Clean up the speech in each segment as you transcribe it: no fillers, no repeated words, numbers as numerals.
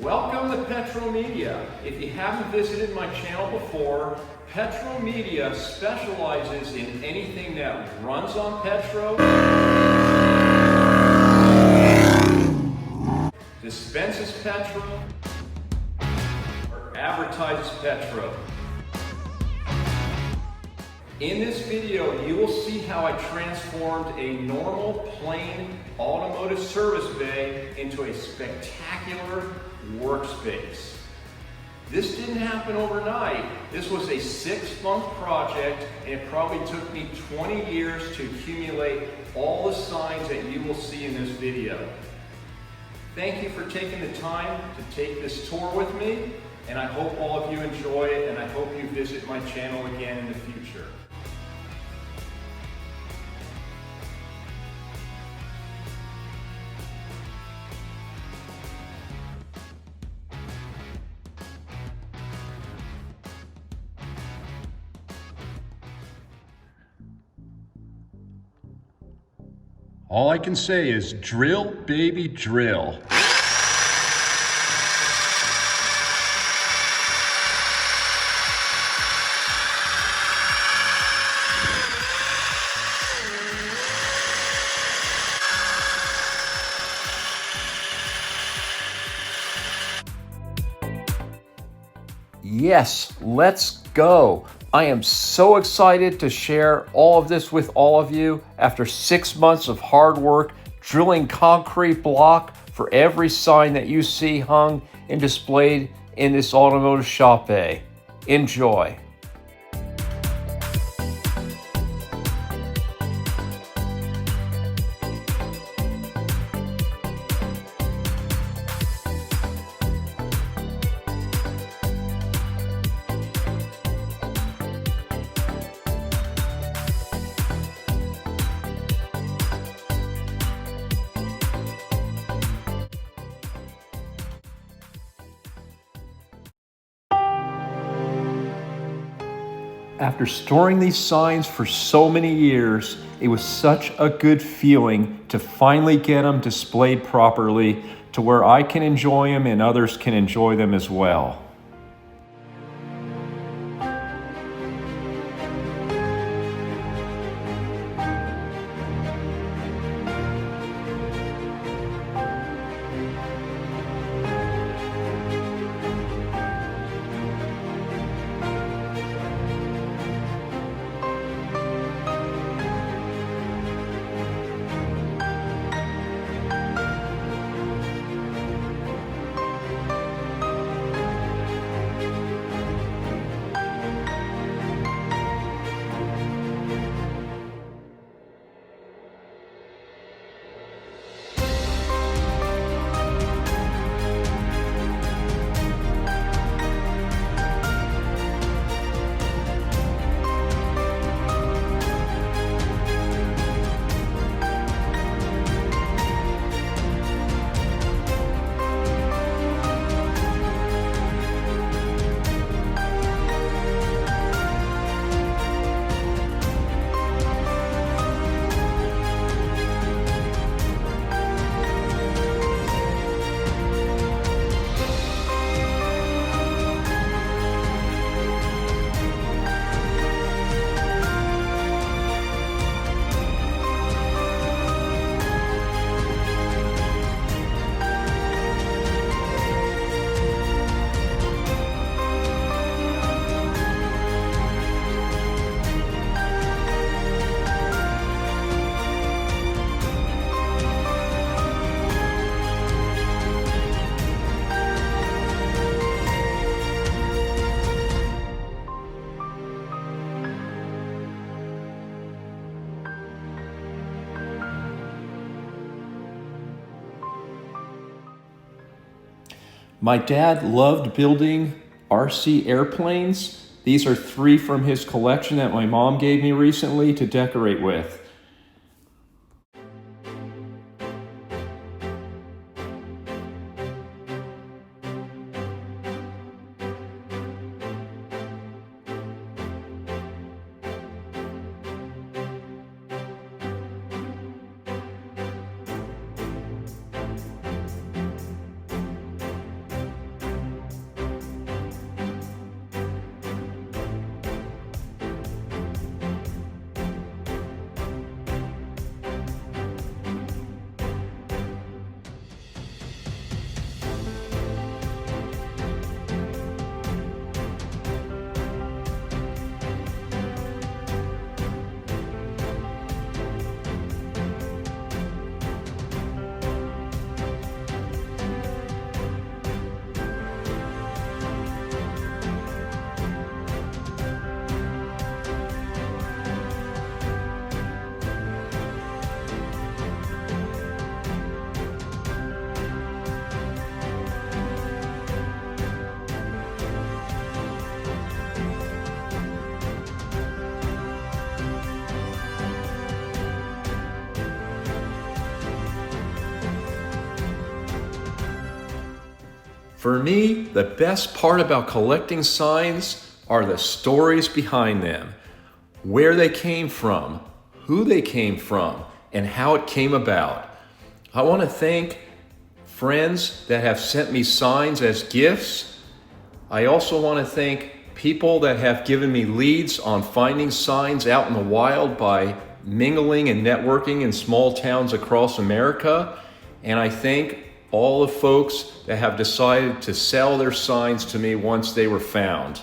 Welcome to Petro Media. If you haven't visited my channel before, Petro Media specializes in anything that runs on petrol, dispenses petrol, or advertises petrol. In this video, you will see how I transformed a normal, plain automotive service bay into a spectacular workspace. This didn't happen overnight. This was a 6-month project, and it probably took me 20 years to accumulate all the signs that you will see in this video. Thank you for taking the time to take this tour with me, and I hope all of you enjoy it, and I hope you visit my channel again in the future. All I can say is drill, baby, drill. Yes, let's go. I am so excited to share all of this with all of you after 6 months of hard work drilling concrete block for every sign that you see hung and displayed in this automotive shop bay. Enjoy. After storing these signs for so many years, it was such a good feeling to finally get them displayed properly to where I can enjoy them and others can enjoy them as well. My dad loved building RC airplanes. These are 3 from his collection that my mom gave me recently to decorate with. For me, the best part about collecting signs are the stories behind them, where they came from, who they came from, and how it came about. I want to thank friends that have sent me signs as gifts. I also want to thank people that have given me leads on finding signs out in the wild by mingling and networking in small towns across America. And I thank all the folks that have decided to sell their signs to me once they were found.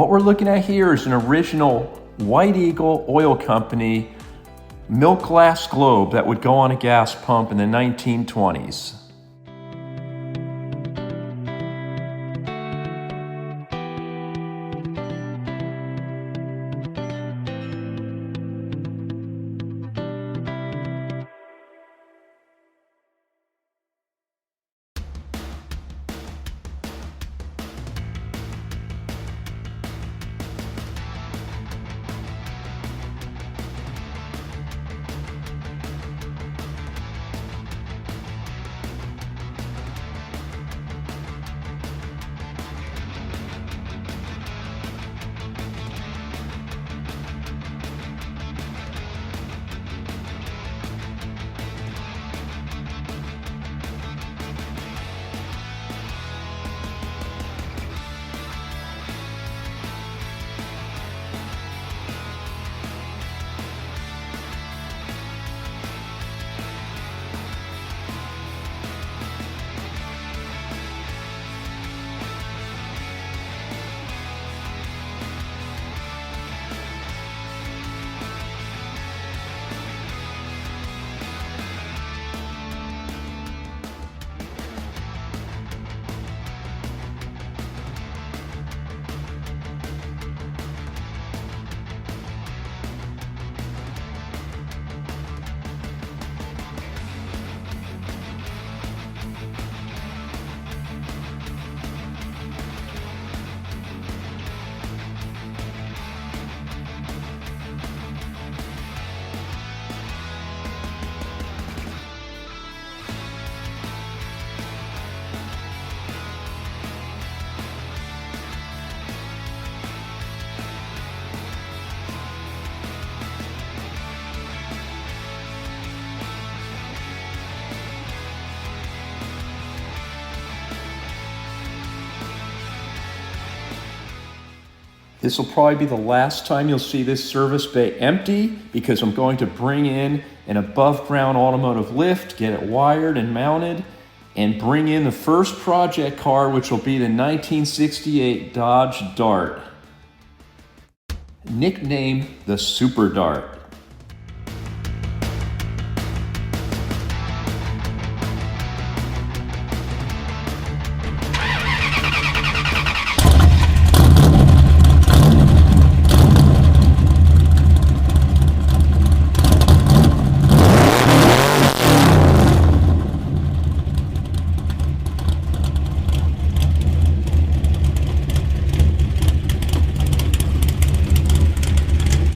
What we're looking at here is an original White Eagle Oil Company milk glass globe that would go on a gas pump in the 1920s. This will probably be the last time you'll see this service bay empty because I'm going to bring in an above ground automotive lift, get it wired and mounted, and bring in the first project car, which will be the 1968 Dodge Dart, nicknamed the Super Dart.